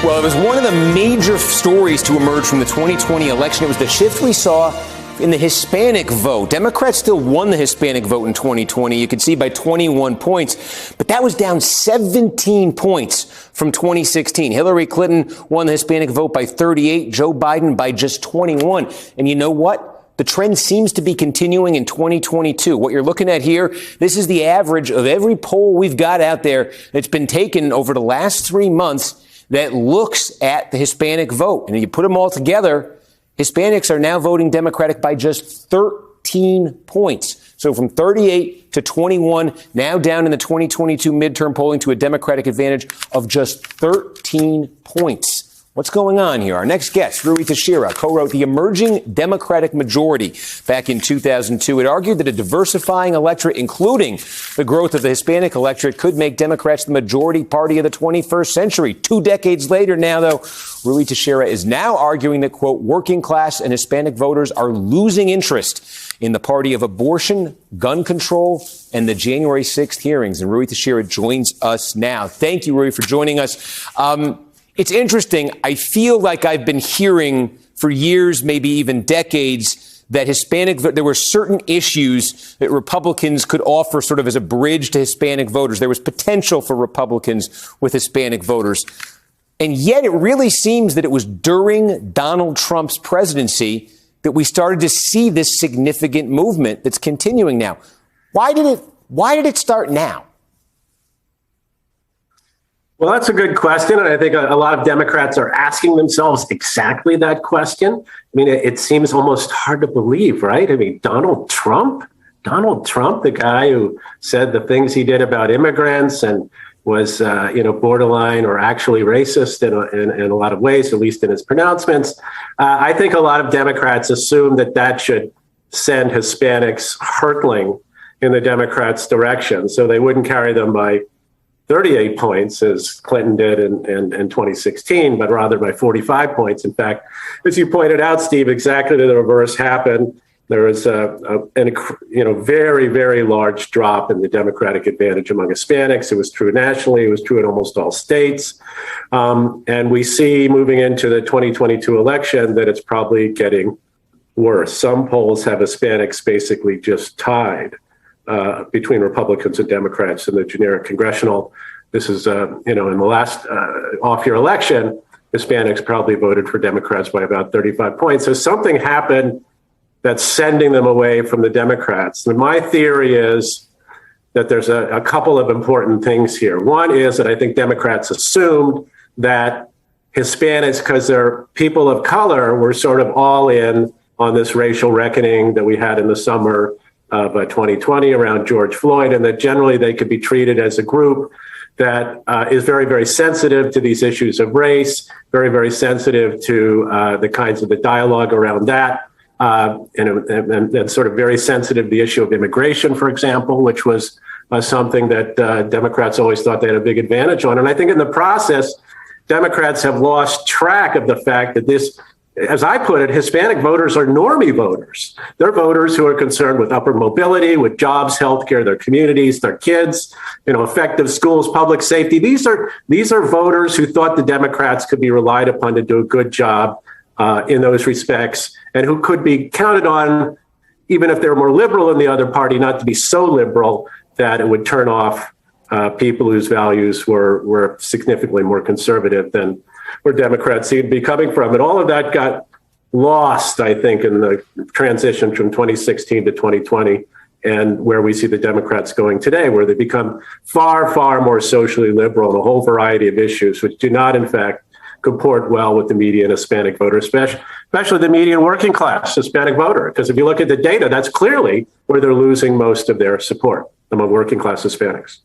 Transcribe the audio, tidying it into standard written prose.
Well, it was one of the major stories to emerge from the 2020 election. It was the shift we saw in the Hispanic vote. Democrats still won the Hispanic vote in 2020. You could see by 21 points, but that was down 17 points from 2016. Hillary Clinton won the Hispanic vote by 38, Joe Biden by just 21. And you know what? The trend seems to be continuing in 2022. What you're looking at here, this is the average of every poll we've got out there that's been taken over the last 3 months that looks at the Hispanic vote. And if you put them all together, Hispanics are now voting Democratic by just 13 points. So from 38 to 21, now down in the 2022 midterm polling to a Democratic advantage of just 13 points. What's going on here? Our next guest, Ruy Teixeira, co-wrote The Emerging Democratic Majority back in 2002. It argued that a diversifying electorate, including the growth of the Hispanic electorate, could make Democrats the majority party of the 21st century. 2 decades later now, though, Ruy Teixeira is now arguing that, quote, working class and Hispanic voters are losing interest in the party of abortion, gun control, and the January 6th hearings. And Ruy Teixeira joins us now. Thank you, Ruy, for joining us. It's interesting. I feel like I've been hearing for years, maybe even decades, that there were certain issues that Republicans could offer sort of as a bridge to Hispanic voters. There was potential for Republicans with Hispanic voters. And yet it really seems that it was during Donald Trump's presidency that we started to see this significant movement that's continuing now. Why did it start now? Well, that's a good question. And I think a lot of Democrats are asking themselves exactly that question. I mean, it seems almost hard to believe, right? I mean, Donald Trump, the guy who said the things he did about immigrants and was, borderline or actually racist in a lot of ways, at least in his pronouncements. I think a lot of Democrats assume that should send Hispanics hurtling in the Democrats' direction. So they wouldn't carry them by 38 points, as Clinton did in 2016, but rather by 45 points. In fact, as you pointed out, Steve, exactly the reverse happened. There was a very, very large drop in the Democratic advantage among Hispanics. It was true nationally. It was true in almost all states. And we see moving into the 2022 election that it's probably getting worse. Some polls have Hispanics basically just tied between Republicans and Democrats in the generic congressional. This is, in the last off-year election, Hispanics probably voted for Democrats by about 35 points. So something happened that's sending them away from the Democrats. And my theory is that there's a couple of important things here. One is that I think Democrats assumed that Hispanics, because they're people of color, were sort of all in on this racial reckoning that we had in the summer of 2020 around George Floyd, and that generally they could be treated as a group that is very, very sensitive to these issues of race, very, very sensitive to the kinds of the dialogue around that, and sort of very sensitive to the issue of immigration, for example, which was something that Democrats always thought they had a big advantage on. And I think in the process, Democrats have lost track of the fact that this, as I put it, Hispanic voters are normie voters. They're voters who are concerned with upward mobility, with jobs, healthcare, their communities, their kids, effective schools, public safety. These are voters who thought the Democrats could be relied upon to do a good job in those respects, and who could be counted on, even if they're more liberal in the other party, not to be so liberal that it would turn off people whose values were significantly more conservative than where Democrats seem to be coming from. And all of that got lost, I think, in the transition from 2016 to 2020, and where we see the Democrats going today, where they become far, far more socially liberal on a whole variety of issues, which do not, in fact, comport well with the median Hispanic voter, especially the median working class Hispanic voter. Because if you look at the data, that's clearly where they're losing most of their support among working class Hispanics.